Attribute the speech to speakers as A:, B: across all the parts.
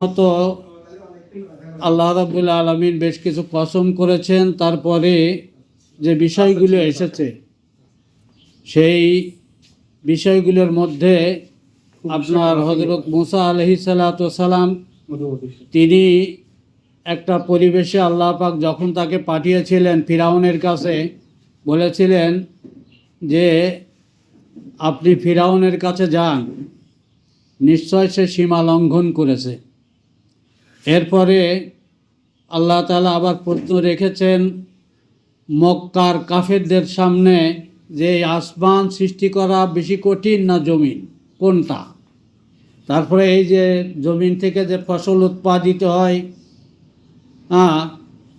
A: তো আল্লাহ রাব্বুল আলামিন বেশ কিছু কসম করেছেন, তারপরে যে বিষয়গুলো এসেছে সেই বিষয়গুলোর মধ্যে আপনার হযরত মুসা আলাইহিস সালাতু সালাম তিনি একটা পরিবেশে আল্লাহ পাক যখন তাকে পাঠিয়েছিলেন ফিরাউনের কাছে, বলেছিলেন যে আপনি ফিরাউনের কাছে যান, নিশ্চয় সে সীমা লঙ্ঘন করেছে। এরপরে আল্লাহ তাআলা আবার প্রশ্ন রেখেছেন মক্কার কাফেরদের সামনে যে আসমান সৃষ্টি করা বেশি কঠিন না জমিন, কোনটা? তারপরে এই যে জমিন থেকে যে ফসল উৎপাদিত হয়,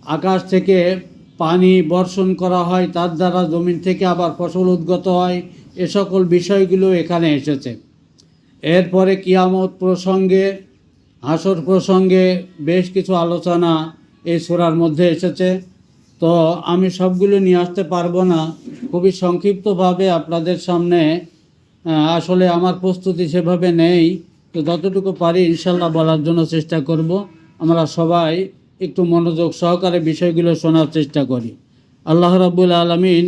A: আকাশ থেকে পানি বর্ষণ করা হয়, তার দ্বারা জমিন থেকে আবার ফসল উদ্গত হয়, এ সকল বিষয়গুলো এখানে এসেছে। এরপরে কিয়ামত প্রসঙ্গে, হাসর প্রসঙ্গে বেশ কিছু আলোচনা এই সূরার মধ্যে এসেছে। তো আমি সবগুলো নিয়ে আসতে পারবো না, খুবই সংক্ষিপ্তভাবে আপনাদের সামনে, আসলে আমার প্রস্তুতি সেভাবে নেই, তো যতটুকু পারি ইনশাল্লাহ বলার জন্য চেষ্টা করব। আমরা সবাই একটু মনোযোগ সহকারে বিষয়গুলো শোনার চেষ্টা করি। আল্লাহ রাব্বুল আলামিন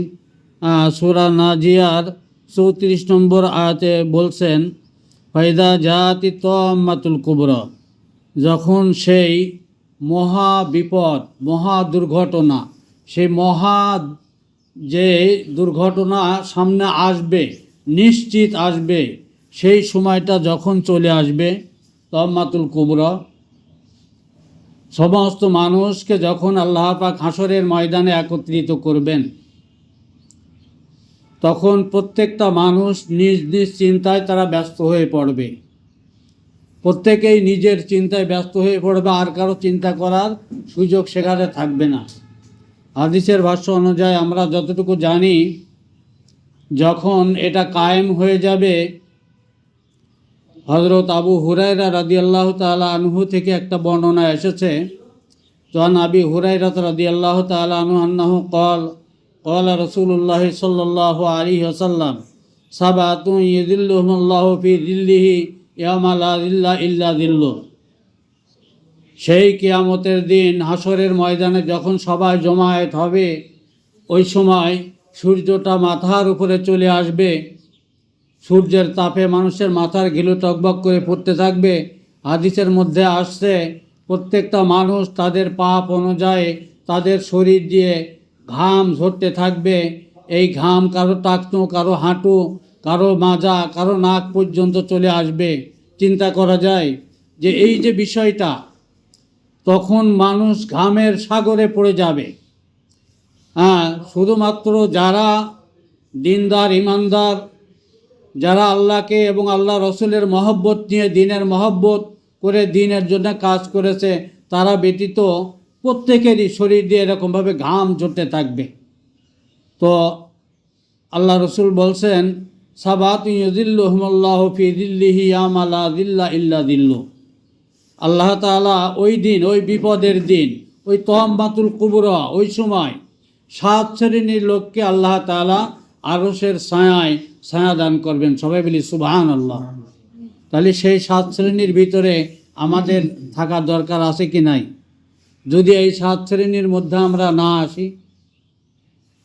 A: সূরা নাজিয়ার 34 নম্বর আয়াতে বলছেন, ফাইদা জাতি তাম্মাতুল কুবরা, যখন সেই মহা বিপদ, মহা দুর্ঘটনা, সেই মহা যে দুর্ঘটনা সামনে আসবে, নিশ্চিত আসবে, সেই সময়টা যখন চলে আসবে, তাম্মাতুল কুবরা, সমস্ত মানুষকে যখন আল্লাহ পাক হাসরের ময়দানে একত্রিত করবেন, তখন প্রত্যেকটা মানুষ নিজ নিজ চিন্তায় তারা ব্যস্ত হয়ে পড়বে। প্রত্যেকেই নিজের চিন্তায় ব্যস্ত হয়ে পড়বে, আর কারো চিন্তা করার সুযোগ সেখানে থাকবে না। হাদিসের ভাষ্য অনুযায়ী আমরা যতটুকু জানি, যখন এটা কায়েম হয়ে যাবে, হযরত আবু হুরায়রা রাদিয়াল্লাহু তাআলা আনহু থেকে একটা বর্ণনা এসেছে, যখন আবি হুরায়রা রাদিয়াল্লাহু তাআলা আনহু আন্নাহু ক্বালা রাসূলুল্লাহ সাল্লাল্লাহু আলাইহি ওয়াসাল্লাম সাবাতুন ইয়াযিল্লুহুমুল্লাহু ফি যিল্লিহি ইয়াওমা লা যিল্লা ইল্লা যিল্লুহ। সেই কিয়ামতের দিন হাসরের ময়দানে যখন সবাই জমায়েত হবে, ওই সময় সূর্যটা মাথার উপরে চলে আসবে, সূর্যের তাপে মানুষের মাথার ঘিলু টকবক করে পড়তে থাকবে। হাদিসের মধ্যে আসছে প্রত্যেকটা মানুষ তাদের পাপ অনুযায়ী তাদের শরীর দিয়ে ঘাম ঝরতে থাকবে। এই ঘাম কারো টাকনো, কারো হাঁটু, কারো মাজা, কারো নাক পর্যন্ত চলে আসবে। চিন্তা করা যায় যে এই যে বিষয়টা, তখন মানুষ ঘামের সাগরে পড়ে যাবে। শুধুমাত্র যারা দিনদার, ইমানদার, যারা আল্লাহকে এবং আল্লাহ রসুলের মহব্বত নিয়ে, দিনের মহব্বত করে দিনের জন্য কাজ করেছে, তারা ব্যতীত প্রত্যেকেরই শরীর দিয়ে এরকমভাবে ঘাম ঝরতে থাকবে। তো আল্লাহ রসুল বলছেন, সাবাতুন ইয়াযিল্লুহুমুল্লাহু ফি যিল্লিহি ইয়াওমা লা যিল্লা ইল্লা যিল্লুহ। আল্লাহ তাআলা ওই দিন, ওই বিপদের দিন, ওই তাম্মাতুল কুবরা, ওই সময় 7 শ্রেণীর লোককে আল্লাহ তাআলা আরশের ছায়ায় ছায়া দান করবেন। সবাই বলি সুবহানাল্লাহ। তাহলে সেই 7 শ্রেণীর ভিতরে আমাদের থাকার দরকার আছে কি নাই? যদি এই 7 শ্রেণীর মধ্যে আমরা না আসি,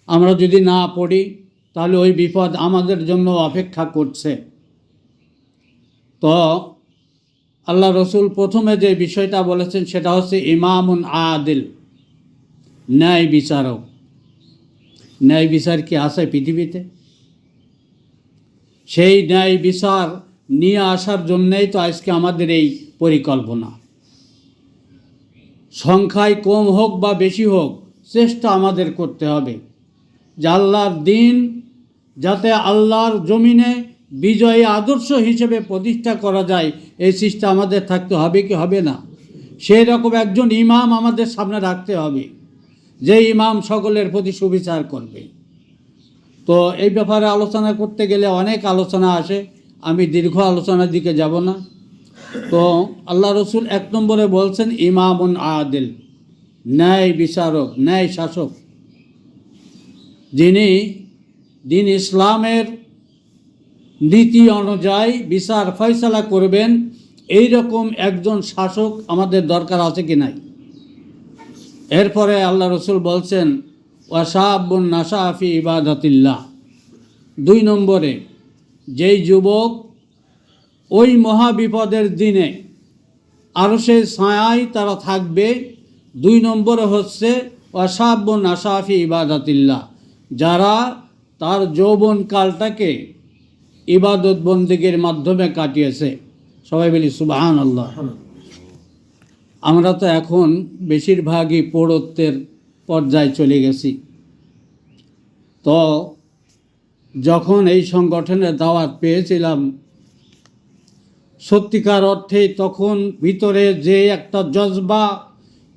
A: আমরা যদি না পড়ি, তাহলে ওই বিপদ আমাদের জন্য অপেক্ষা করছে। তো আল্লাহ রসুল প্রথমে যে বিষয়টা বলেছেন সেটা হচ্ছে ইমামুন আদিল, ন্যায় বিচারক। ন্যায় বিচার কি আছে পৃথিবীতে? সেই ন্যায় বিচার নিয়ে আসার জন্যেই তো আজকে আমাদের এই পরিকল্পনা। সংখ্যায় কম হোক বা বেশি হোক, চেষ্টা আমাদের করতে হবে যে আল্লাহর দিন যাতে আল্লাহর জমিনে বিজয়ী আদর্শ হিসেবে প্রতিষ্ঠা করা যায়, এই চেষ্টা আমাদের থাকতে হবে কি হবে না? সেই রকম একজন ইমাম আমাদের সামনে রাখতে হবে, যে ইমাম সকলের প্রতি সুবিচার করবে। তো এই ব্যাপারে আলোচনা করতে গেলে অনেক আলোচনা আসে, আমি দীর্ঘ আলোচনার দিকে যাব না। তো আল্লাহ রসুল 1 নম্বরে বলছেন ইমামুন আদিল, ন্যায় বিচারক, ন্যায় শাসক, যিনি দিন ইসলামের নীতি অনুযায়ী বিচার ফয়সালা করবেন এই রকম একজন শাসক আমাদের দরকার আছে কি নাই? এরপরে আল্লাহ রসুল বলছেন ওয়াশাবুন নাশা ফি ইবাদাতিল্লাহ, 2 নম্বরে যেই যুবক ওই মহাবিপদের দিনে আরো সেই ছায়ায় তারা থাকবে। 2 নম্বরে হচ্ছে ওয়াশাবুন নাশা ফি ইবাদাতিল্লাহ, যারা তার যৌবনকালটাকে ইবাদত বন্দেগীর মাধ্যমে কাটিয়েছে। সবাই বলি সুবহানাল্লাহ। আমরা তো এখন বেশিরভাগই পৌরত্বের পর্যায়ে চলে গেছি। তো যখন এই সংগঠনের দাওয়াত পেয়েছিলাম, সত্যিকার অর্থে তখন ভিতরে যে একটা জজবা,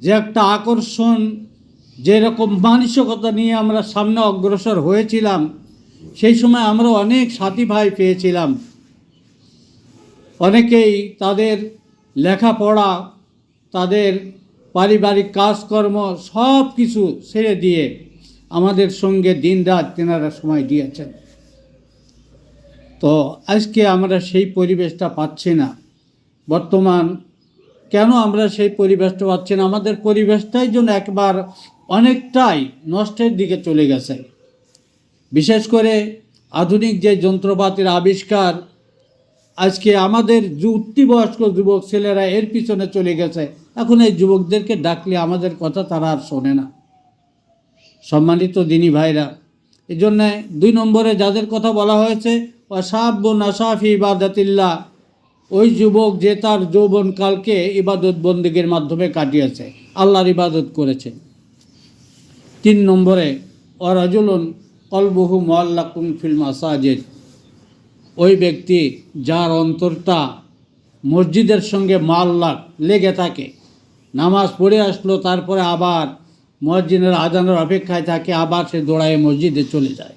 A: যে একটা আকর্ষণ, যেরকম মানসিকতা নিয়ে আমরা সামনে অগ্রসর হয়েছিলাম, সেই সময় আমরা অনেক সাথী ভাই পেয়েছিলাম। অনেকেই তাদের লেখাপড়া, তাদের পারিবারিক কাজকর্ম সব কিছু ছেড়ে দিয়ে আমাদের সঙ্গে দিনরাত তেনারা সময় দিয়েছেন। তো আজকে আমরা সেই পরিবেশটা পাচ্ছি না। বর্তমান কেন আমরা সেই পরিবেশটা পাচ্ছি না? আমাদের পরিবেশটাই যেন একবার অনেকটাই নষ্টের দিকে চলে গেছে। বিশেষ করে আধুনিক যে যন্ত্রপাতির আবিষ্কার, আজকে আমাদের উঠতিবয়স্ক যুবক ছেলেরা এর পিছনে চলে গেছে। এখন এই যুবকদেরকে ডাকলে আমাদের কথা তারা আর শোনে না। সম্মানিত দিনী ভাইরা, এই জন্যে 2 নম্বরে যাদের কথা বলা হয়েছে ওয়াশাবুন নাশা ফি ইবাদাতিল্লাহ, ওই যুবক যে তার যৌবনকালকে ইবাদত বন্দেগীর মাধ্যমে কাটিয়েছে, আল্লাহর ইবাদত করেছে। 3 নম্বরে ওয়ারাজুলুন কলবুহু মুআল্লাকুন ফিল মাসাজিদ, ওই ব্যক্তি যার অন্তরটা মসজিদের সঙ্গে মুআল্লাক লেগে থাকে, নামাজ পড়ে আসলো, তারপরে আবার মুয়াজ্জিনের আজানের অপেক্ষায় থাকে, আবার সে দৌড়ায় মসজিদে চলে যায়।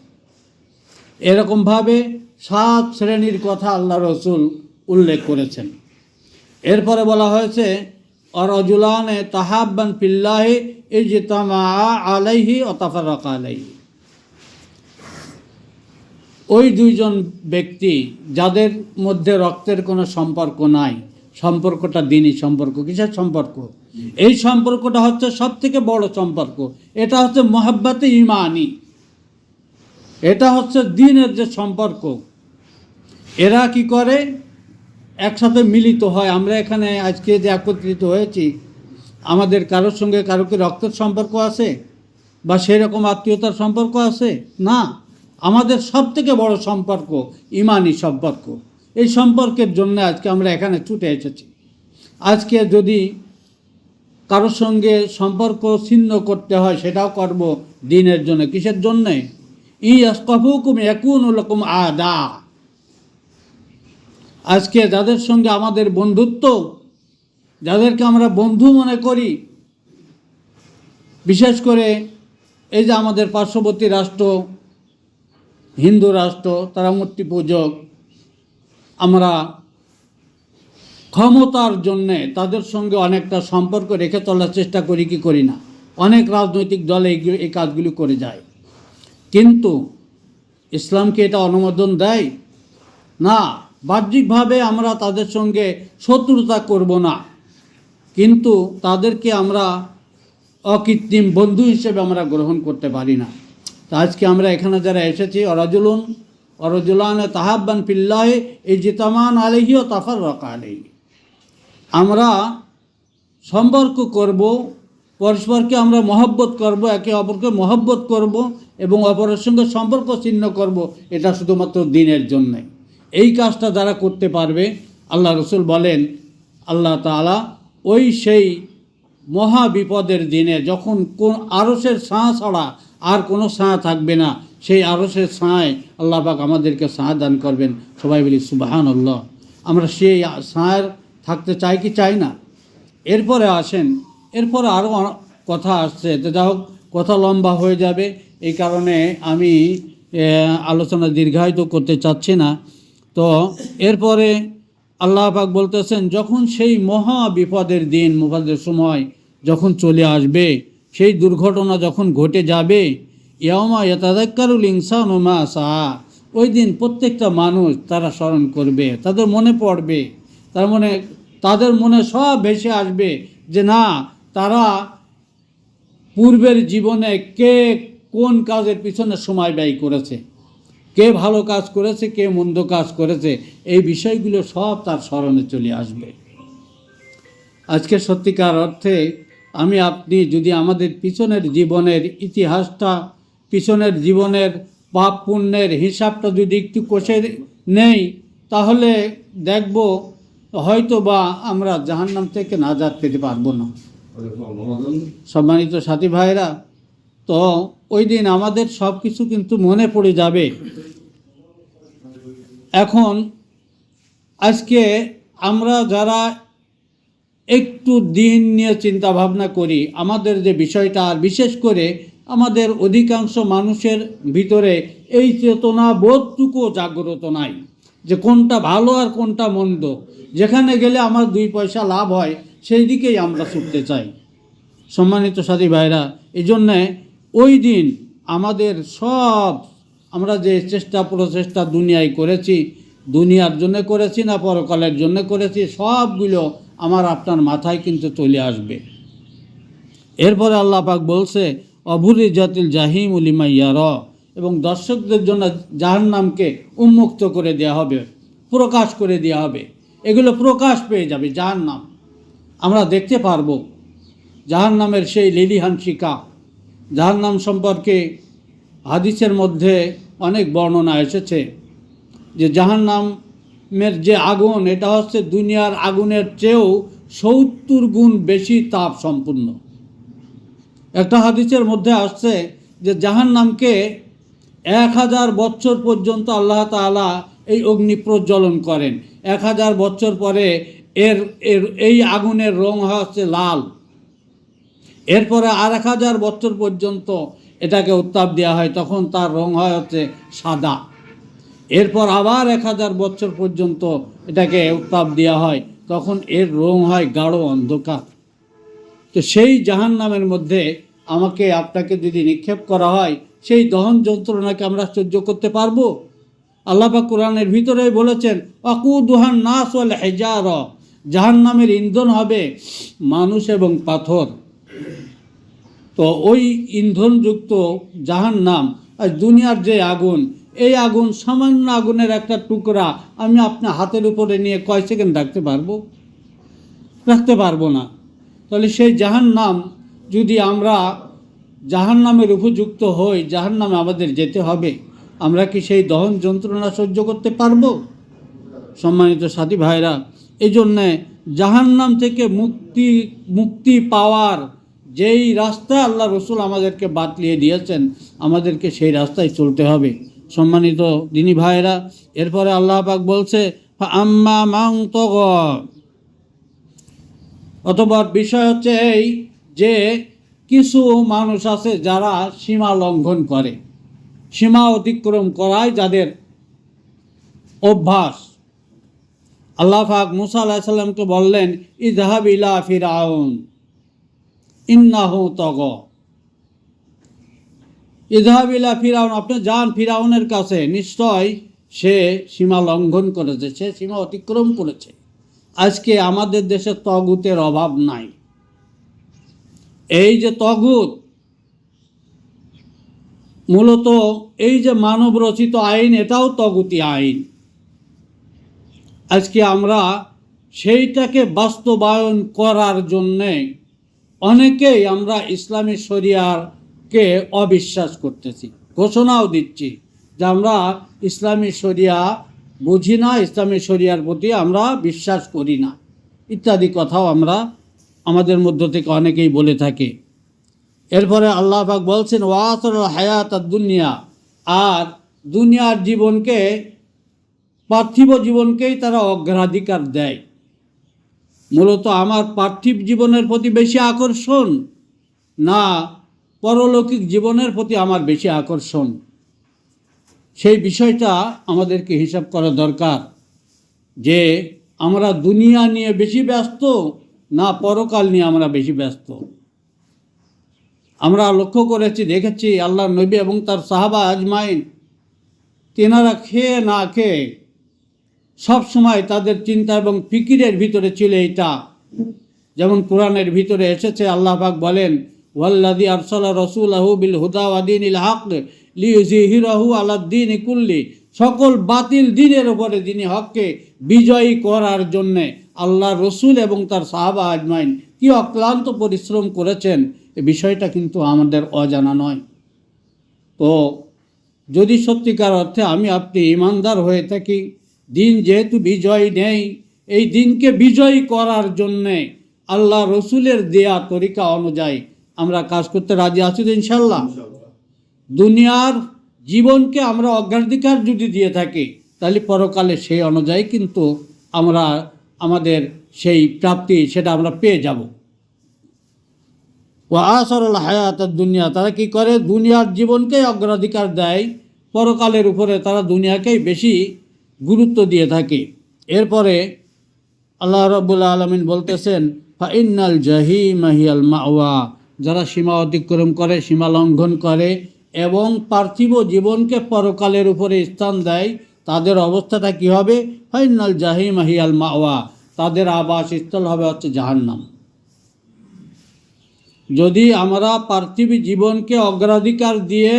A: এরকমভাবে 7 শ্রেণীর কথা আল্লাহ রসুল উল্লেখ করেছেন। এরপরে বলা হয়েছে অরজুলানে তাহাব্বান ফিল্লাহি ইজতামা আলাইহি ওয়া তাফাররাকা আলাইহি, ওই 2 জন ব্যক্তি যাদের মধ্যে রক্তের কোনো সম্পর্ক নাই, সম্পর্কটা দিনই সম্পর্ক। কিসের সম্পর্ক? এই সম্পর্কটা হচ্ছে সবথেকে বড় সম্পর্ক। এটা হচ্ছে মুহাব্বতে ঈমানি, এটা হচ্ছে দ্বীনের যে সম্পর্ক। এরা কি করে? একসাথে মিলিত হয়। আমরা এখানে আজকে যে একত্রিত হয়েছি, আমাদের কারোর সঙ্গে কারো কি রক্তের সম্পর্ক আছে বা সেই রকম আত্মীয়তার সম্পর্ক আছে? না, আমাদের সবথেকে বড় সম্পর্ক ঈমানি সম্পর্ক। এই সম্পর্কের জন্য আজকে আমরা এখানে ছুটে এসেছি। আজকে যদি কারোর সঙ্গে সম্পর্ক ছিন্ন করতে হয়, সেটাও করব দ্বীনের জন্য। কিসের জন্যে? ইয়াসকাফুকুম ইয়াকুনু লাকুম আদা, আজকে যাদের সঙ্গে আমাদের বন্ধুত্ব, যাদেরকে আমরা বন্ধু মনে করি, বিশেষ করে এই যে আমাদের পার্শ্ববর্তী রাষ্ট্র হিন্দু রাষ্ট্র, তারা মূর্তি পূজক, আমরা ক্ষমতার জন্যে তাদের সঙ্গে অনেকটা সম্পর্ক রেখে চলার চেষ্টা করি কি করি না? অনেক রাজনৈতিক দল এই কাজগুলি করে যায়। কিন্তু ইসলামকে এটা অনুমোদন দেয় না। বাহ্যিকভাবে আমরা তাদের সঙ্গে শত্রুতা করব না, কিন্তু তাদেরকে আমরা অকৃত্রিম বন্ধু হিসেবে আমরা গ্রহণ করতে পারি না। তা আজকে আমরা এখানে যারা এসেছি, অরজুলান তাহাব্বান ফিল্লাহি ইজতামান আলাইহি ওয়া তাফাররাকা আলাইহি, আমরা সম্পর্ক করব, পরস্পরকে আমরা মহব্বত করব, একে অপরকে মহব্বত করব এবং অপরের সঙ্গে সম্পর্ক ছিন্ন করব। এটা শুধুমাত্র দ্বীনের জন্যে। এই কাজটা যারা করতে পারবে, আল্লাহ রসুল বলেন আল্লাহ তাআলা ওই সেই মহা বিপদের দিনে যখন কোন আরশের ছায়া ছাড়া আর কোনো ছায়া থাকবে না, সেই আরশের ছায়ায় আল্লাহ পাক আমাদেরকে ছায়া দান করবেন। সবাই বলি সুবহানাল্লাহ। আমরা সেই ছায়ার থাকতে চাই কি চাই না? এরপরে আসেন, এরপরে আরও কথা আসছে। তো যা হোক, কথা লম্বা হয়ে যাবে, এই কারণে আমি আলোচনা দীর্ঘায়িত করতে চাচ্ছি না। তো এরপরে আল্লাহ পাক বলতেছেন, যখন সেই মহা বিপদের দিন, বিপদের সময় যখন চলে আসবে, সেই দুর্ঘটনা যখন ঘটে যাবে, ইয়াউমা ইয়াতাযাক্কারুল ইনসানু মা সাআ, ওই দিন প্রত্যেকটা মানুষ তারা স্মরণ করবে, তাদের মনে পড়বে, তার মনে তাদের মনে সব ভেসে আসবে যে না, তারা পূর্বের জীবনে কে কোন কাজের পিছনে সময় ব্যয় করেছে, কে ভালো কাজ করেছে, কে মন্দ কাজ করেছে, এই বিষয়গুলো সব তার স্মরণে চলে আসবে। আজকে সত্যিকার অর্থে আমি আপনি যদি আমাদের পিছনের জীবনের ইতিহাসটা, পিছনের জীবনের পাপ পুণ্যের হিসাবটা যদি একটু কষে নেই, তাহলে দেখব হয়তো বা আমরা জাহান্নাম থেকে নাজাত পেতে পারবো না। সম্মানিত সাথী ভাইরা, তো ওই দিন আমাদের সব কিছু কিন্তু মনে পড়ে যাবে। এখন আজকে আমরা যারা একটু দিন নিয়ে চিন্তা ভাবনা করি, আমাদের যে বিষয়টা, আর বিশেষ করে আমাদের অধিকাংশ মানুষের ভিতরে এই চেতনা বোধটুকু জাগ্রত নাই যে কোনটা ভালো আর কোনটা মন্দ। যেখানে গেলে আমার 2 পয়সা লাভ হয় সেই দিকেই আমরা ছুটতে চাই। সম্মানিত সাথী ভাইরা, এই জন্যে ওই দিন আমাদের সব, আমরা যে চেষ্টা প্রচেষ্টা দুনিয়ায় করেছি, দুনিয়ার জন্য করেছি না পরকালের জন্য করেছি, সবগুলো আমার আপনার মাথায় কিন্তু চলে আসবে। এরপরে আল্লাহ পাক বলছে অভুরি জাতিল জাহিম উলিমাইয়ার, এবং দর্শকদের জন্য জাহান্নামকে উন্মুক্ত করে দেওয়া হবে, প্রকাশ করে দেওয়া হবে। এগুলো প্রকাশ পেয়ে যাবে জাহান্নাম, আমরা দেখতে পারবো জাহান্নামের সেই লেলিহান শিকা। জাহান্নাম সম্পর্কে হাদিসের মধ্যে অনেক বর্ণনা এসেছে যে জাহান্নামের যে আগুন, এটা হচ্ছে দুনিয়ার আগুনের চেয়েও 70 গুণ বেশি তাপ সম্পূর্ণ। একটা হাদিসের মধ্যে আসছে যে জাহান্নামকে 1000 বছর পর্যন্ত আল্লাহ তাআলা এই অগ্নি প্রজ্বলন করেন। 1000 বছর পরে এর এই আগুনের রং হচ্ছে লাল। এরপরে আর 1000 বছর পর্যন্ত এটাকে উত্তাপ দেওয়া হয়, তখন তার রং হয় হচ্ছে সাদা। এরপর আবার 1000 বছর পর্যন্ত এটাকে উত্তাপ দেওয়া হয়, তখন এর রং হয় গাঢ় অন্ধকার। তো সেই জাহান্নামের মধ্যে আমাকে আপনাকে যদি নিক্ষেপ করা হয়, সেই দহন যন্ত্রণাকে আমরা সহ্য করতে পারবো? আল্লাহ পাক কোরআনের ভিতরেই বলেছেন ওয়াকুদুহান নাস ওয়াল হিজারা, জাহান্নামের ইন্ধন হবে মানুষ এবং পাথর। তো ওই ইন্ধনযুক্ত জাহান্নাম আর দুনিয়ার যে আগুন, এই আগুন সামান্য আগুনের একটা টুকরা আমি আপনার হাতের উপরে নিয়ে কয় সেকেন্ড রাখতে পারবো না। তাহলে সেই জাহান্নাম, যদি আমরা জাহান্নামের উপযুক্ত হই, জাহান্নামে আমাদের যেতে হবে, আমরা কি সেই দহন যন্ত্রণা সহ্য করতে পারবো? সম্মানিত সাথী ভাইরা, এই জন্যে জাহান্নাম থেকে মুক্তি পাওয়ার যেই রাস্তা আল্লাহ রসুল আমাদেরকে বাতলিয়ে দিয়েছেন, আমাদেরকে সেই রাস্তায় চলতে হবে। সম্মানিত দিনী ভাইরা, এরপরে আল্লাহ পাক বলছে আম্মা মান তাগা, অথবা বিষয় হচ্ছে এই যে কিছু মানুষ আছে যারা সীমা লঙ্ঘন করে, সীমা অতিক্রম করায় যাদের অভ্যাস। আল্লাহ পাক মুসা আলাইহিস সালামকে বললেন ইযহাব ইলা ফিরআউন ইন্নাহু তাগা, ইযহাব ইলা ফিরআউন, আপনি যান ফিরআউনের কাছে, নিশ্চয় সে সীমা লঙ্ঘন করেছে, সে সীমা অতিক্রম করেছে। আজকে আমাদের দেশে তগুতের অভাব নাই। এই যে তগুত, মূলত এই যে মানব রচিত আইন, এটাও তগুতি আইন। আজকে আমরা সেইটাকে বাস্তবায়ন করার জন্যে অনেকেই আমরা ইসলামী শরিয়াকে অবিশ্বাস করতেছি, ঘোষণাও দিচ্ছি যে আমরা ইসলামী শরিয়া বুঝি না, ইসলামী শরিয়ার প্রতি আমরা বিশ্বাস করি না, ইত্যাদি কথাও আমরা আমাদের মধ্য থেকে অনেকেই বলে থাকি। এরপরে আল্লাহ পাক বলছেন ওয়াসর হায়াত দুনিয়া, আর দুনিয়ার জীবনকে, পার্থিব জীবনকেই তারা অগ্রাধিকার দেয়। মূলত আমার পার্থিব জীবনের প্রতি বেশি আকর্ষণ না পরলৌকিক জীবনের প্রতি আমার বেশি আকর্ষণ, সেই বিষয়টা আমাদেরকে হিসাব করা দরকার যে আমরা দুনিয়া নিয়ে বেশি ব্যস্ত না পরকাল নিয়ে আমরা বেশি ব্যস্ত। আমরা লক্ষ্য করেছি, দেখেছি আল্লাহর নবী এবং তার সাহাবা আজমাইন, তেনারা খেয়ে না খেয়ে সব সময় তাদের চিন্তা এবং ফিকিরের ভিতরে ছিল এইটা। যেমন কোরআনের ভিতরে এসেছে, আল্লাহ পাক বলেন, ওয়াল্লাযী আরসালা রাসূলাহু বিল হুদা ওয়া দীনিল হক লিইয়ুযহিরাহু আলাদ-দীনি কুল্লি, সকল বাতিল দ্বীনের উপরে দ্বীনে হককে বিজয়ী করার জন্যে আল্লাহ রসুল এবং তার সাহাবা আজমাইন কি অক্লান্ত পরিশ্রম করেছেন, এ বিষয়টা কিন্তু আমাদের অজানা নয়। তো যদি সত্যিকার অর্থে আমি আপনি ইমানদার হয়ে থাকি, দিন যেহেতু বিজয় নেই, এই দিনকে বিজয়ী করার জন্যে আল্লাহ রসুলের দেয়া তরিকা অনুযায়ী আমরা কাজ করতে রাজি আছি তো ইনশাল্লাহ। দুনিয়ার জীবনকে আমরা অগ্রাধিকার যদি দিয়ে থাকি, তাহলে পরকালে সেই অনুযায়ী কিন্তু আমরা আমাদের সেই প্রাপ্তি সেটা আমরা পেয়ে যাব। ও আসরুল হায়াতের দুনিয়া, তারা কি করে, দুনিয়ার জীবনকেই অগ্রাধিকার দেয়, পরকালের উপরে তারা দুনিয়াকেই বেশি গুরুত্ব দিয়ে থাকে। এরপরে আল্লাহ রাব্বুল আলামিন বলতেছেন, ফাইন্নাল জাহিমা হিয়াল মাওয়া, যারা সীমা অতিক্রম করে, সীমা লঙ্ঘন করে এবং পার্থিব জীবনকে পরকালের উপরে স্থান দেয়, তাদের অবস্থাটা কি হবে? ফাইনাল জাহিম হিয়াল মাওয়া, তাদের আবাসস্থল হবে হচ্ছে জাহান্নাম। যদি আমরা পার্থিব জীবনকে অগ্রাধিকার দিয়ে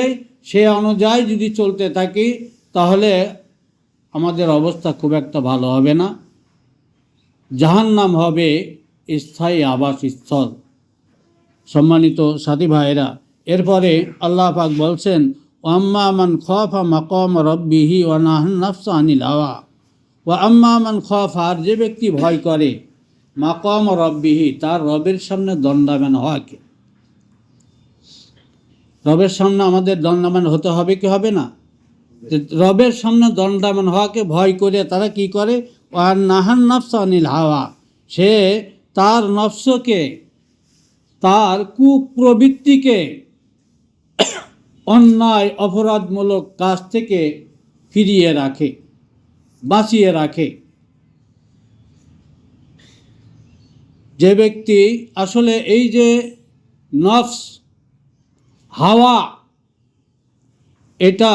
A: সে অনুযায়ী যদি চলতে থাকি, তাহলে আমাদের অবস্থা খুব একটা ভালো হবে না, জাহান্নাম হবে স্থায়ী আবাসস্থল। সম্মানিত সাথী ভাইরা, এরপরে আল্লাহ পাক বলছেন, ওয়াম্মা মান খাফা মাকাম রাব্বিহি ওয়া নাহান নাফসা আনিল হাওয়া, ওয়া আম্মা মান খাফা, আর যে ব্যক্তি ভয় করে, মাকাম রাব্বিহি, তার রবের সামনে দণ্ডায়মান হওয়াকে। রবের সামনে আমাদের দণ্ডায়মান হতে হবে কি হবে না? রবের সামনে দণ্ডায়মান হওয়াকে ভয় করে তারা কি করে? ওয়া নাহান নাফসা আনিল হাওয়া, সে তার নফসকে, তার কুপ্রবৃত্তিকে, অন্যায় অপরাধমূলক কাজ থেকে ফিরিয়ে রাখে, বাঁচিয়ে রাখে। যে ব্যক্তি আসলে এই যে নফস, হাওয়া, এটা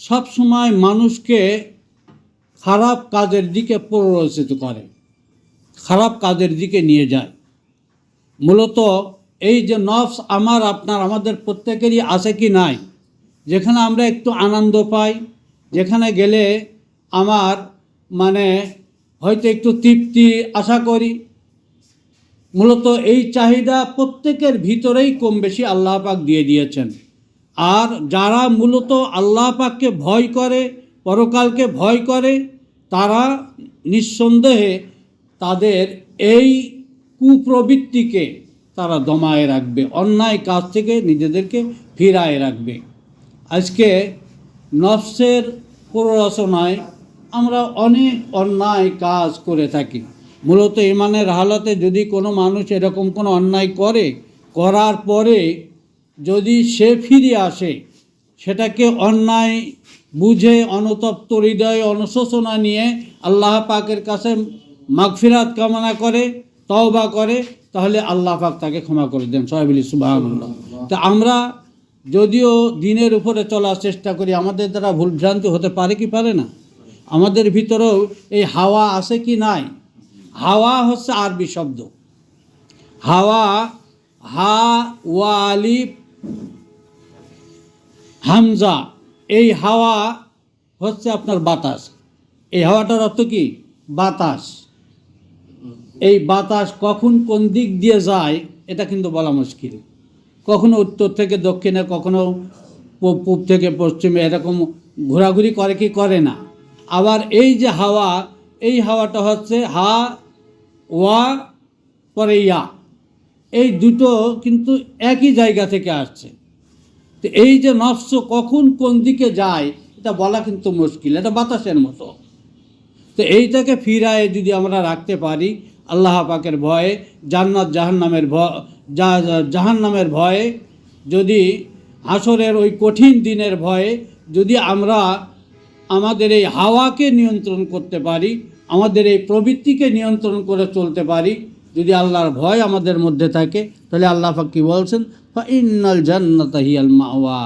A: সব সময় মানুষকে খারাপ কাজের দিকে প্ররোচিত করে, খারাপ কাজের দিকে নিয়ে যায়। মূলত এই যে নফস আমার আপনার, আমাদের প্রত্যেকেরই আছে কি নাই? যেখানে আমরা একটু আনন্দ পাই, যেখানে গেলে আমার হয়তো একটু তৃপ্তি আশা করি, মূলত এই চাহিদা প্রত্যেকের ভিতরেই কম বেশি আল্লাহ পাক দিয়ে দিয়েছেন। আর যারা মূলত আল্লাহ পাককে ভয় করে, পরকালকে ভয় করে, তারা নিঃসন্দেহে তাদের এই কুপ্রবৃত্তিকে তারা দমায়ে রাখবে, অন্যায় কাজ থেকে নিজেদেরকে ফিরায় রাখবে। আজকে নফসের প্ররোচনায় আমরা অনেক অন্যায় কাজ করে থাকি। মূলত ইমানের হালতে যদি কোনো মানুষ এরকম কোনো অন্যায় করে, করার পরে যদি সে ফিরে আসে, সেটাকে অন্যায় বুঝে অনুতপ্ত হৃদয়ে অনুশোচনা নিয়ে আল্লাহ পাকের কাছে মাগফিরাত কামনা করে, তওবা করে, তাহলে আল্লাহ পাক তাকে ক্ষমা করে দেন। সবাই বলি সুবহানাল্লাহ। তা আমরা যদিও দিনের উপরে চলার চেষ্টা করি, আমাদের দ্বারা ভুলভ্রান্তি হতে পারে কি পারে না? আমাদের ভিতরেও এই হাওয়া আছে কি নাই? হাওয়া হচ্ছে আরবি শব্দ। হাওয়া, হা ওয়া আলিফ হামজা, এই হাওয়া হচ্ছে আপনার বাতাস। এই হাওয়াটার অর্থ কি? বাতাস। এই বাতাস কখন কোন দিক দিয়ে যায় এটা কিন্তু বলা মুশকিল। কখনো উত্তর থেকে দক্ষিণে, কখনো পূব থেকে পশ্চিমে, এরকম ঘোরাঘুরি করে কি করে না। আবার এই যে হাওয়া, এই হাওয়াটা হচ্ছে হা ওয়া পরে ইয়া, এই দুটো কিন্তু একই জায়গা থেকে আসছে। তো এই যে নফস কখন কোন দিকে যায় এটা বলা কিন্তু মুশকিল, এটা বাতাসের মতো। তো এইটাকে ফিরায় যদি আমরা রাখতে পারি, আল্লাহ পাকের ভয়ে, জান্নাত জাহান্নামের ভয়ে, যদি হাসরের ওই কঠিন দিনের ভয়ে যদি আমরা আমাদের এই হাওয়াকে নিয়ন্ত্রণ করতে পারি, আমাদের এই প্রবৃত্তিকে নিয়ন্ত্রণ করে চলতে পারি, যদি আল্লাহর ভয় আমাদের মধ্যে থাকে, তাহলে আল্লাহ পাক কি বলছেন? ফাইন্নাল জান্নাতা হিয়াল মাওয়া,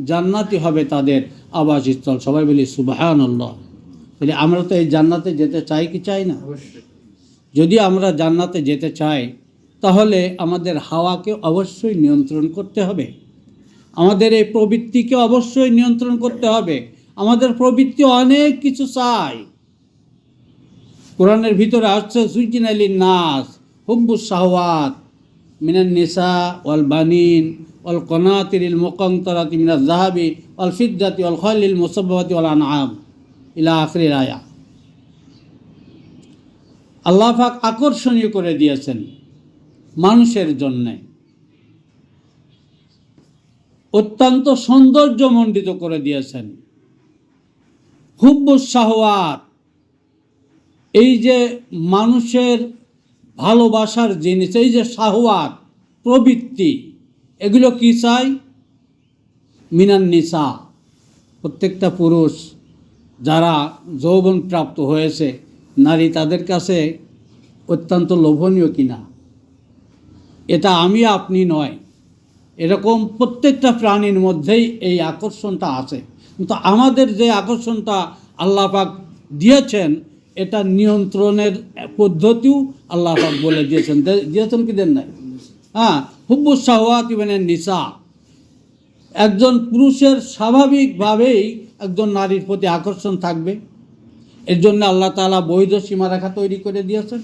A: জান্নাতই হবে তাদের আবাসস্থল। সবাই বলি সুবহানাল্লাহ। তাহলে আমরা তো এই জান্নাতে যেতে চাই কি চাই না? যদি আমরা জান্নাতে যেতে চাই তাহলে আমাদের হাওয়াকে অবশ্যই নিয়ন্ত্রণ করতে হবে, আমাদের এই প্রবৃত্তিকে অবশ্যই নিয়ন্ত্রণ করতে হবে। আমাদের প্রবৃত্তি অনেক কিছু চাই। কোরআনের ভিতরে আসছে যুজ্জিনা লিন-নাস হুব্বুস শাহওয়াত মিনান নিসা ওয়াল বানিন ওয়াল কনাতিরিল মুকান্তারাতি মিনাজ যাহাবি ওয়াল ফিদ্দাতি ওয়াল খাইলিল মুসাব্বাবাতি ওয়াল আনআম ইলা আখিরিল আয়া। আল্লাহ পাক আকর্ষণীয় করে দিয়েছেন মানুষের জন্যে, অত্যন্ত সৌন্দর্যমণ্ডিত করে দিয়েছেন। হুব্বুস শাহওয়াত, এই যে মানুষের ভালোবাসার জিনিস, এই যে শাহওয়াত প্রবৃত্তি, এগুলো কি চাই? মিনান নিসা, প্রত্যেকটা পুরুষ যারা যৌবন প্রাপ্ত হয়েছে নারী, তাদের কাছে অত্যন্ত লোভনীয় কিনা, এটা আমি আপনি নয়, এরকম প্রত্যেকটা প্রাণীর মধ্যেই এই আকর্ষণটা আছে। কিন্তু আমাদের যে আকর্ষণটা আল্লাহ পাক দিয়েছেন, এটা নিয়ন্ত্রণের পদ্ধতিও আল্লাহ পাক বলে দিয়েছেন কি দেন নাই? হ্যাঁ, হুব্বুস শাহওয়াতি মিনান নিসা, একজন পুরুষের স্বাভাবিকভাবেই একজন নারীর প্রতি আকর্ষণ থাকবে। এর জন্য আল্লাহ তাআলা বৈধ সীমারেখা তৈরি করে দিয়েছেন।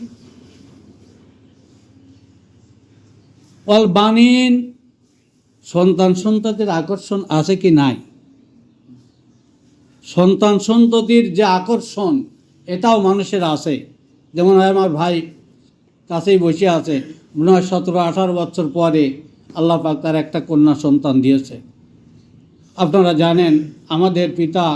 A: ওয়াল বানিন, সন্তান সন্ততির আকর্ষণ আছে কি নাই? সন্তান সন্ততির যে আকর্ষণ, এটাও মানুষের আছে। যেমন আমার ভাই কাছেই বসে আছে, মনে হয় 17-18 বছর পরে আল্লাহ পাক তার একটা কন্যা সন্তান দিয়েছে। আপনারা জানেন আমাদের পিতা,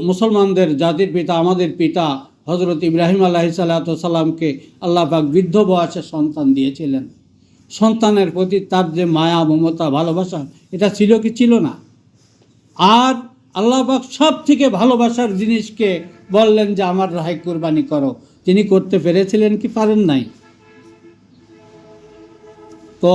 A: মুসলমানদের জাতির পিতা, আমাদের পিতা হজরত ইব্রাহিম আলাইহিসসালামকে আল্লাহ পাক বৃদ্ধ বয়সে সন্তান দিয়েছিলেন। সন্তানের প্রতি তার যে মায়া, মমতা, ভালোবাসা, এটা ছিল কি ছিল না? আর আল্লাহ পাক সব থেকে ভালোবাসার জিনিসকে বললেন যে আমার রাহে কুরবানি করো। তিনি করতে পেরেছিলেন কি পারেন নাই? তো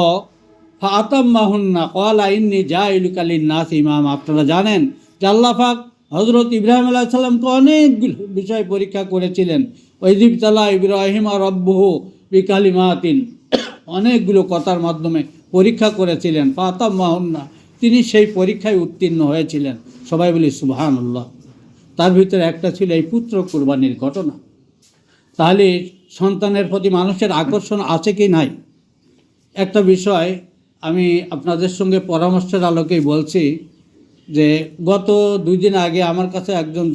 A: ফাতাম্মাহুন্না ক্বালা ইন্নী জাইলুকা লিন-নাস ইমামা। আপনারা জানেন যে আল্লাহ পাক হযরত ইব্রাহিম আলাইহিস সালামকে অনেকগুলো বিষয় পরীক্ষা করেছিলেন। ওয়াইযিবতালা ইব্রাহিম রাব্বুহু বিকালিমাতিন, অনেকগুলো কথার মাধ্যমে পরীক্ষা করেছিলেন। ফাতাম্মাহুন্না, তিনি সেই পরীক্ষায় উত্তীর্ণ হয়েছিলেন। সবাই বলি সুবহানাল্লাহ। তার ভিতরে একটা ছিল এই পুত্র কুরবানির ঘটনা। তাহলে সন্তানের প্রতি মানুষের আকর্ষণ আছে কি নাই? একটা বিষয় আমি আপনাদের সঙ্গে পরামর্শের আলোকেই বলছি যে গত 2 দিন আগে আমার কাছে একজন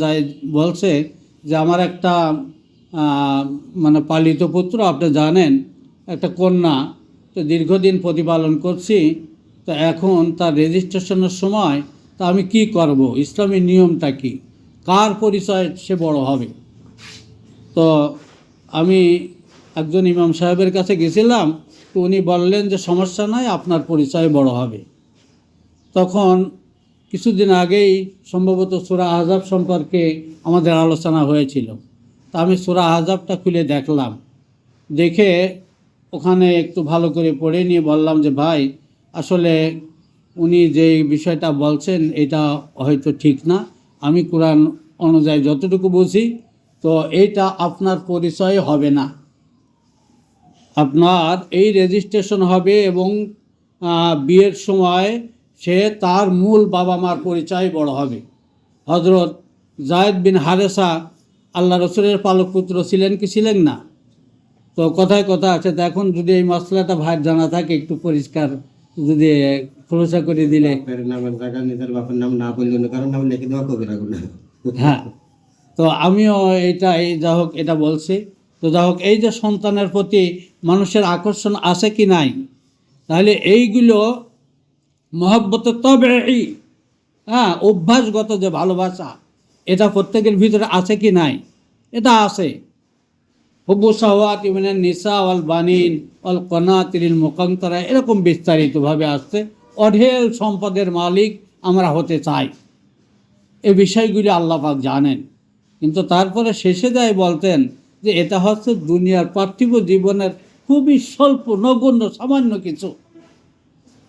A: বলছে যে আমার একটা মানে পালিত পুত্র, আপনি জানেন, একটা কন্যা, তো দীর্ঘদিন প্রতিপালন করছি, তো এখন তার রেজিস্ট্রেশনের সময় তা আমি কি করব, ইসলামী নিয়মটা কি, কার পরিচয় সে বড় হবে? তো আমি একজন ইমাম সাহেবের কাছে গেছিলাম, তো উনি বললেন যে সমস্যা নাই, আপনার পরিচয় বড় হবে। তখন কিছুদিন আগেই সম্ভবত সূরা আহজাব সম্পর্কে আমাদের আলোচনা হয়েছিল। তা আমি সূরা আহজাবটা খুলে দেখলাম, দেখে ওখানে একটু ভালো করে পড়ে নিয়ে বললাম যে ভাই, আসলে উনি যে বিষয়টা বলছেন এটা হয়তো ঠিক না। আমি কোরআন অনুযায়ী যতটুকু বুঝি, তো এইটা আপনার পরিচয় হবে না। আপনার এই রেজিস্ট্রেশন হবে এবং বিয়ের সময় সে তার মূল বাবা মার পরিচয় বড় হবে। হজরত যায়েদ বিন হারেসা আল্লাহ রসুলের পালক পুত্র ছিলেন কি ছিলেন না? তো কথায় কথা আছে। তো এখন যদি এই মশলাটা ভাইয়ের জানা থাকে, একটু পরিষ্কার যদি খোলসা করে দিলে। হ্যাঁ, তো আমিও যা হোক এটা বলছি। তো যা হোক, এই যে সন্তানের প্রতি মানুষের আকর্ষণ আছে কি নাই, তাহলে এইগুলো মহব্বতের তবেই, হ্যাঁ, অভ্যাসগত যে ভালোবাসা, এটা প্রত্যেকের ভিতরে আছে কি নাই? এটা আছে। হুব্বুস শাহওয়াতি মিনান নিসা ওয়াল বানিন ওয়াল কনাতিরিল মুকান্তারা, এরকম বিস্তারিতভাবে আসছে। অঢেল সম্পদের মালিক আমরা হতে চাই, এই বিষয়গুলি আল্লাহ পাক জানেন। কিন্তু তারপরে শেষে যায় বলতেন যে এটা হচ্ছে দুনিয়ার পার্থিব জীবনের খুবই স্বল্প, নগণ্য, সামান্য কিছু,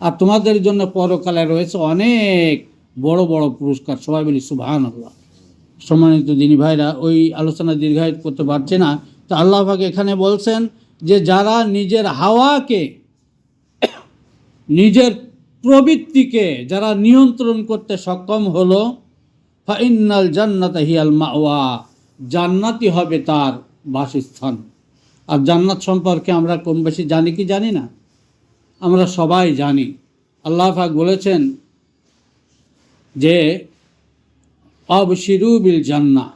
A: আর তোমাদের জন্য পরকালে রয়েছে অনেক বড় বড় পুরস্কার। সবাই বলি সুবহানাল্লাহ। সম্মানিত দিনী ভাইরা, ওই আলোচনা দীর্ঘায়িত করতে পারছে না। তো আল্লাহ পাক এখানে বলছেন যে যারা নিজের হাওয়াকে, নিজের প্রবৃত্তিকে যারা নিয়ন্ত্রণ করতে সক্ষম হলো, ফাইন্নাল জান্নাতা হিয়াল মাওয়া, জান্নাতই হবে তার বাসস্থান। আর জান্নাত সম্পর্কে আমরা কম বেশি জানি কি জানি না? আমরা সবাই জানি। আল্লাহ পাক বলেছেন যে আবশিরু বিল জান্নাহ,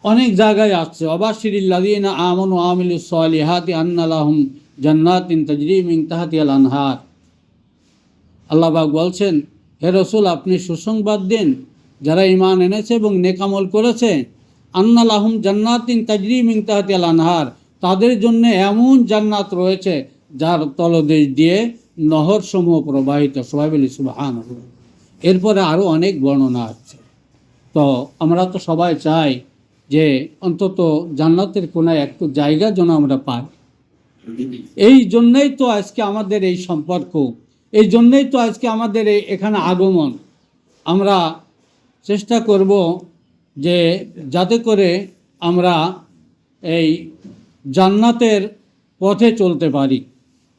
A: অনেক জায়গায় আসছে অবাশিরিল্লাযীনা আমানু ওয়া আমিলুস সালিহাতি আন্না লাহুম জান্নাতিন তাজরি মিন তাহতিহাল আনহার। আল্লাহ পাক বলছেন, হে রাসূল, আপনি সুসংবাদ দিন যারা ঈমান এনেছে এবং নেক আমল করেছে, আন্না লাহুম জান্নাতিন তাজরি মিন তাহতিহাল আনহার, তাদের জন্য এমন জান্নাত রয়েছে যার তলদেশ দিয়ে নহরসমূহ প্রবাহিত। সবাই বলি সুবহানাল্লাহ। এরপরে আরও অনেক বর্ণনা আছে। তো আমরা তো সবাই চাই যে অন্তত জান্নাতের কোনায় একটু জায়গা যেন আমরা পাই। এই জন্যই তো আজকে আমাদের এই সম্পর্ক, এই জন্যই তো আজকে আমাদের এখানে আগমন। আমরা চেষ্টা করব যে যাতে করে আমরা এই জান্নাতের পথে চলতে পারি।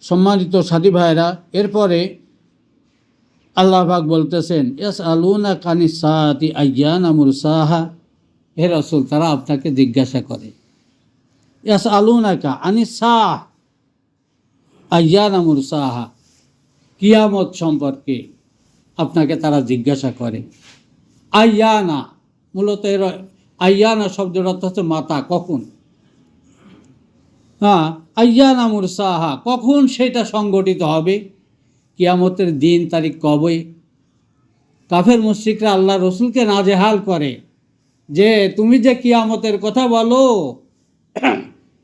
A: সম্মানিত সাথী ভাইরা, এরপরে আল্লাহ পাক বলতেছেন, ইয়াসআলুনা কানিস সাআতি আইয়ানা মুরসাহা। হে রাসূল, তারা আপনাকে জিজ্ঞাসা করে, ইয়াসআলুনাকা আনিস সাআহ আইয়ানা মুরসাহা, কিয়ামত সম্পর্কে আপনাকে তারা জিজ্ঞাসা করে। আইয়ানা, মূলত এর আইয়ানা শব্দের অর্থ হচ্ছে মাতা, কখন। হ্যাঁ, আইয়ানা মুরসাহা, কখন সেটা সংগঠিত হবে, কিয়ামতের দিন তারিখ কবে। কাফের মুশরিকরা আল্লাহ রসুলকে নাজেহাল করে যে তুমি যে কিয়ামতের কথা বলো,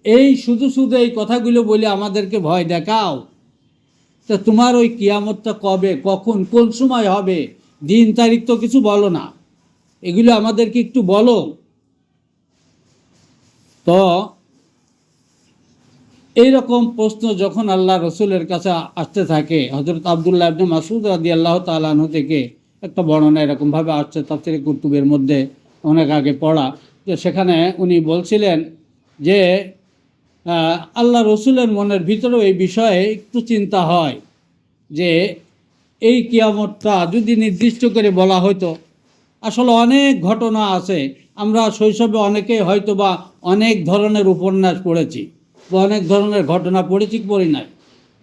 A: এই শুধু শুধু এই কথাগুলো বলে আমাদেরকে ভয় দেখাও, তা তোমার ওই কিয়ামতটা কবে, কখন, কোন সময় হবে, দিন তারিখ তো কিছু বলো না, এগুলো আমাদেরকে একটু বলো। তো এইরকম প্রশ্ন যখন আল্লাহ রসুলের কাছে আসতে থাকে, হযরত আব্দুল্লাহ ইবনে মাসউদ রাদিয়াল্লাহু তাআলা আনহু থেকে একটা বর্ণনা এরকমভাবে আসছে তাফসীরে কুতুবের মধ্যে, অনেক আগে পড়া, যে সেখানে উনি বলছিলেন যে আল্লাহ রসুলের মনের ভিতরেও এই বিষয়ে একটু চিন্তা হয় যে এই কিয়ামতটা যদি নির্দিষ্ট করে বলা হতো। আসলে অনেক ঘটনা আছে, আমরা শৈশবে অনেকেই হয়তো বা অনেক ধরনের উপন্যাস পড়েছি বা অনেক ধরনের ঘটনা পড়েছি, পড়ি নাই,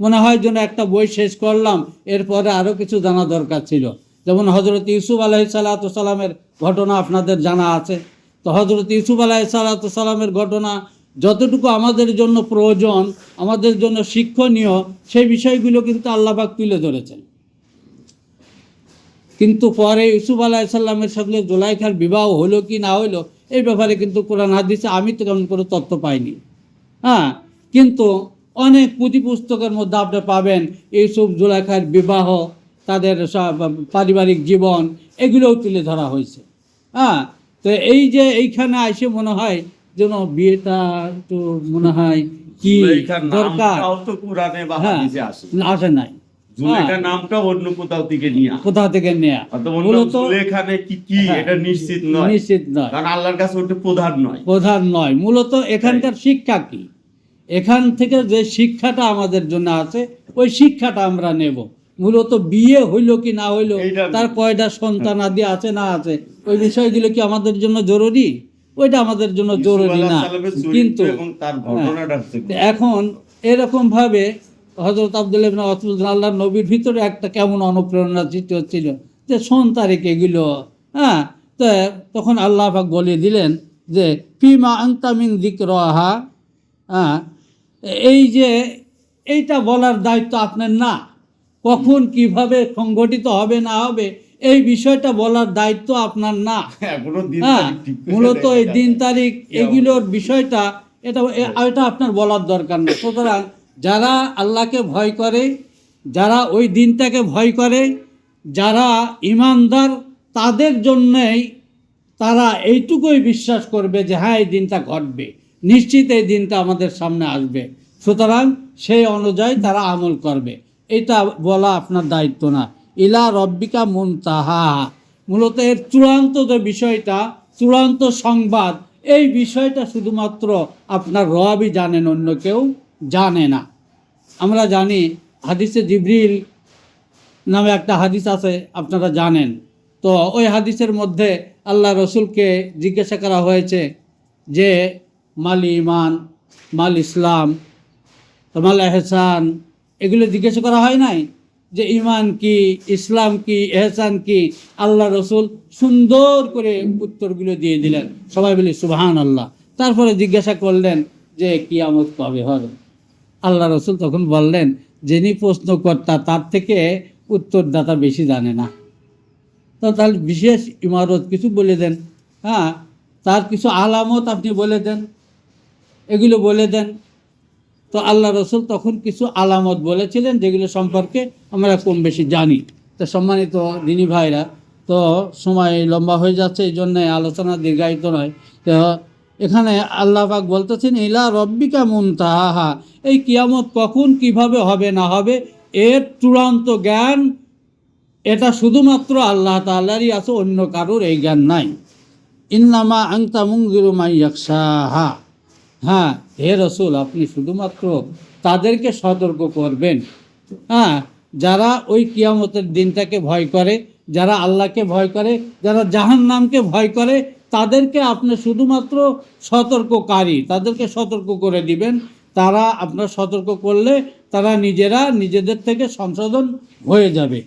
A: মনে হয় যেন একটা বই শেষ করলাম, এরপরে আরও কিছু জানা দরকার ছিল। যেমন হজরত ইউসুফ আলাইহিসসালামের ঘটনা আপনাদের জানা আছে। তো হজরত ইউসুফ আলাইহিসসালামের ঘটনা যতটুকু আমাদের জন্য প্রয়োজন, আমাদের জন্য শিক্ষণীয়, সেই বিষয়গুলো কিন্তু আল্লাহ পাক তুলে ধরেছেন। কিন্তু পরে ইউসুফ আলাইহিসসালামের সঙ্গে জুলাইখার বিবাহ হলো কি না হলো, এই ব্যাপারে কিন্তু কোরআন হাদিসে আমি তো কেমন করে তথ্য পাইনি। হ্যাঁ, কিন্তু অনেক পুঁথি পুস্তকের মধ্যে আপনি পাবেন ইউসুফ জুলাইখার বিবাহ, তাদের পারিবারিক জীবন, এগুলোও তুলে ধরা হয়েছে। হ্যাঁ, তো এই যে এইখানে এসে মনে হয় যেন বিয়েটা তো মনে হয় কি দরকার, হ্যাঁ আসে নাই,
B: জুলেখার নামটা অন্য কোথাও থেকে নেয়া।
A: মূলত
B: এখানে কি এটা নিশ্চিত নয়, কারণ আল্লাহর কাছে ওটা প্রধান নয়। মূলত এখানকার শিক্ষা কি, এখান থেকে যে শিক্ষাটা আমাদের জন্য আছে ওই শিক্ষাটা আমরা নেব। মূলত বিয়ে হইল কি না হইল, তার কয়টা সন্তান আদি আছে না আছে, ওই বিষয়গুলো কি আমাদের জন্য জরুরি? ওইটা আমাদের জন্য জরুরি না। কিন্তু এখন এরকম ভাবে হযরত আব্দুল্লাহ ইবনে মাসউদ আল্লাহর নবীর ভিতরে একটা কেমন অনুপ্রেরণা সৃষ্টি হচ্ছিল যে শোন তারিখ এগুলো। হ্যাঁ, তো তখন আল্লাহ পাক বলে দিলেন যে ফিমা আনতা মিন যিকরাহা, হ্যাঁ, এই যে এইটা বলার দায়িত্ব আপনার না, কখন কিভাবে সংগঠিত হবে না হবে এই বিষয়টা বলার দায়িত্ব আপনার না। হ্যাঁ, মূলত এই দিন তারিখ এগুলোর বিষয়টা এটা আপনার বলার দরকার না। সুতরাং যারা আল্লাহকে ভয় করে, যারা ওই দিনটাকে ভয় করে, যারা ঈমানদার, তাদের জন্যই তারা এইটুকুই বিশ্বাস করবে যে হ্যাঁ এই দিনটা ঘটবে, নিশ্চিত এই দিনটা আমাদের সামনে আসবে, সুতরাং সেই অনুযায়ী তারা আমল করবে। এটা বলা আপনার দায়িত্ব না। ইলা রব্বিকা মুনতাহা,
A: মূলত এর চূড়ান্ত যে বিষয়টা, চূড়ান্ত সংবাদ, এই বিষয়টা শুধুমাত্র আপনার রবই জানেন, অন্য কেউ জানে না। আমরা জানি হাদিসে জিবরিল নামে একটা হাদিস আছে, আপনারা জানেন। তো ওই হাদিসের মধ্যে আল্লাহ রসুলকে জিজ্ঞাসা করা হয়েছে যে মাল ইমান, মাল ইসলাম, মাল এহসান, এগুলো জিজ্ঞাসা করা হয় নাই যে ইমান কি, ইসলাম কি, এহসান কি? আল্লাহ রসুল সুন্দর করে উত্তরগুলো দিয়ে দিলেন। সবাই বলি সুবহান আল্লাহ। তারপরে জিজ্ঞাসা করলেন যে কিয়ামত কবে হবে? আল্লাহ রসুল তখন বললেন, যিনি প্রশ্নকর্তা তার থেকে উত্তরদাতা বেশি জানে না। তো তাহলে বিশেষ ইমারত কিছু বলে দেন, হ্যাঁ, তার কিছু আলামত আপনি বলে দেন, এগুলো বলে দেন। তো আল্লাহ রসুল তখন কিছু আলামত বলেছিলেন, যেগুলো সম্পর্কে আমরা কম বেশি জানি। তো সম্মানিত দিনী ভাইরা, তো সময় লম্বা হয়ে যাচ্ছে, এই জন্যে আলোচনা দীর্ঘায়িত নয়। তো এখানে আল্লাহ পাক বলতেছেন ইলা রব্বিকা মুনতাহা, এই কিয়ামত কখন কিভাবে হবে না হবে এর চূড়ান্ত জ্ঞান এটা শুধুমাত্র আল্লাহ তাআলারই আছে, অন্য কারোর এই জ্ঞান নাই। ইন্নামা আনতা মুনযিরু মান ইয়াখশাহা, হ্যাঁ হে রসুল, আপনি শুধুমাত্র তাদেরকে সতর্ক করবেন, হ্যাঁ, যারা ওই কিয়ামতের দিনটাকে ভয় করে, যারা আল্লাহকে ভয় করে, যারা জাহান্নামকে ভয় করে, তাদেরকে আপনি শুধুমাত্র সতর্ককারী, তাদেরকে সতর্ক করে দিবেন। তারা আপনার সতর্ক করলে তারা নিজেরা নিজেদের থেকে সংশোধন হয়ে যাবে।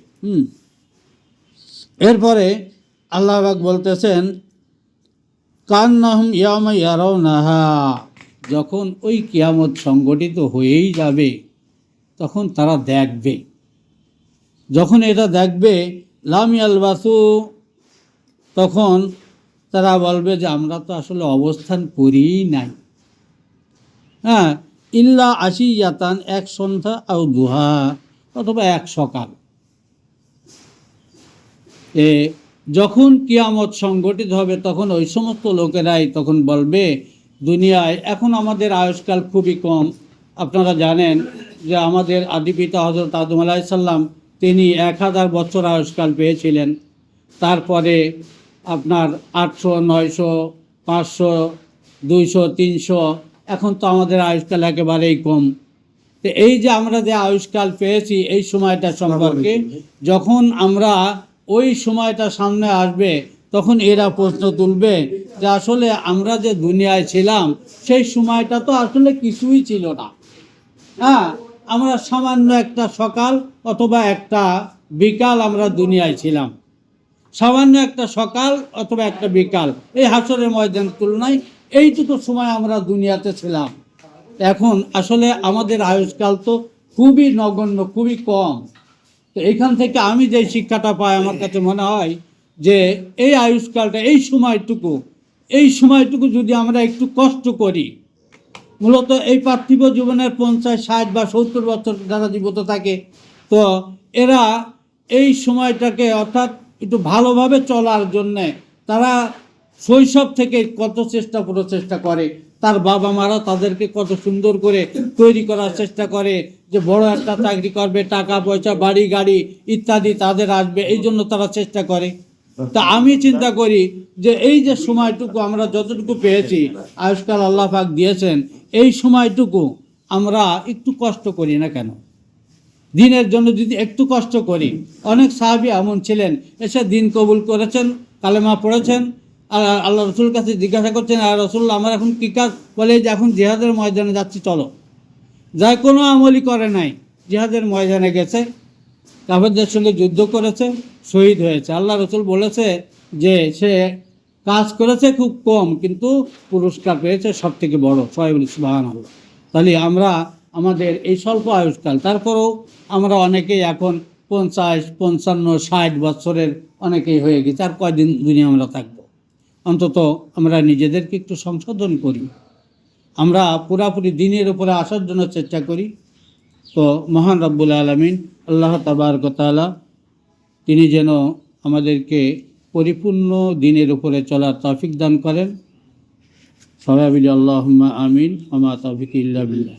A: এরপরে আল্লাহ পাক বলতেছেন কান্নাহুম ইয়াওমা ইয়ারাউনাহা, যখন ওই কিয়ামত সংগঠিত হয়েই যাবে তখন তারা দেখবে। যখন এটা দেখবে লাম ইয়ালবাসু, তখন তারা বলবে যে আমরা তো আসলে অবস্থান করিই নাই, হ্যাঁ, ইল্লা আশিয়াতান, এক সন্ধ্যা আও দুহা, অথবা এক সকাল। যখন কিয়ামত সংগঠিত হবে তখন ওই সমস্ত লোকেরাই তখন বলবে দুনিয়ায় এখন আমাদের আয়ুষ্কাল খুবই কম। আপনারা জানেন যে আমাদের আদিপিতা হযরত আদম আলাইহিস সালাম তিনি 1000 বছর আয়ুষ্কাল পেয়েছিলেন। তারপরে আপনার 800, 900, 500, 200, 300, এখন তো আমাদের আয়ুষ্কাল একেবারেই কম। তো এই যে আমরা যে আয়ুষ্কাল পেয়েছি এই সময়টা সম্পর্কে যখন আমরা ওই সময়টা সামনে আসবে তখন এরা প্রশ্ন তুলবে যে আসলে আমরা যে দুনিয়ায় ছিলাম সেই সময়টা তো আসলে কিছুই ছিল না, হ্যাঁ, আমরা সামান্য একটা সকাল অথবা একটা বিকাল আমরা দুনিয়ায় ছিলাম, সামান্য একটা সকাল অথবা একটা বিকাল, এই হাসরের ময়দানের তুলনায় এইটুকু সময় আমরা দুনিয়াতে ছিলাম। এখন আসলে আমাদের আয়ুষ্কাল তো খুবই নগণ্য, খুবই কম। তো এইখান থেকে আমি যে শিক্ষাটা পাই, আমার কাছে মনে হয় যে এই আয়ুষ্কালটা, এই সময়টুকু যদি আমরা একটু কষ্ট করি, মূলত এই পার্থিব জীবনের 50, 60 বা 70 বছর যারা জীবিত থাকে, তো এরা এই সময়টাকে অর্থাৎ একটু ভালোভাবে চলার জন্যে তারা শৈশব থেকে কত প্রচেষ্টা করে। তার বাবা মারা তাদেরকে কত সুন্দর করে তৈরি করার চেষ্টা করে যে বড় একটা চাকরি করবে, টাকা পয়সা, বাড়ি গাড়ি ইত্যাদি তাদের আসবে, এই জন্য তারা চেষ্টা করে। তা আমি চিন্তা করি যে এই যে সময়টুকু আমরা যতটুকু পেয়েছি, আয়ুষ্কাল আল্লাহ পাক দিয়েছেন, এই সময়টুকু আমরা একটু কষ্ট করি না কেন? দিনের জন্য যদি একটু কষ্ট করি। অনেক সাহাবী এমন ছিলেন, এসে দিন কবুল করেছেন, কালেমা পড়েছেন, আর আল্লাহ রসুলের কাছে জিজ্ঞাসা করছেন আর রাসূলুল্লাহ আমার এখন কী কাজ? বলে যে এখন জিহাদের ময়দানে যাচ্ছি, চলো। যাই কোনো আমলই করে নাই, জিহাদের ময়দানে গেছে, কাফেরদের সঙ্গে যুদ্ধ করেছে, শহীদ হয়েছে। আল্লাহ রসুল বলেছে যে সে কাজ করেছে খুব কম, কিন্তু পুরস্কার পেয়েছে সব থেকে বড়। সবাই বলি সুবহানাল্লাহ। তাহলে আমরা আমাদের এই স্বল্প আয়ুষ্কাল, তারপরেও আমরা অনেকেই এখন 50, 55, 60 বছরের অনেকেই হয়ে গেছে। আর কয়দিন দুনিয়া আমরা থাকবো? অন্তত আমরা নিজেদেরকে একটু সংশোধন করি, আমরা পুরাপুরি দিনের উপরে আসার জন্য চেষ্টা করি। তো মহান রব্বুল আলামিন আল্লাহ তাবারক ওয়া তাআলা তিনি যেন আমাদেরকে পরিপূর্ণ দিনের উপরে চলার তৌফিক দান করেন। সবাই বলি আল্লাহুম্মা আমিন। ওয়া মা তাওফিকি ইল্লা বিল্লাহ।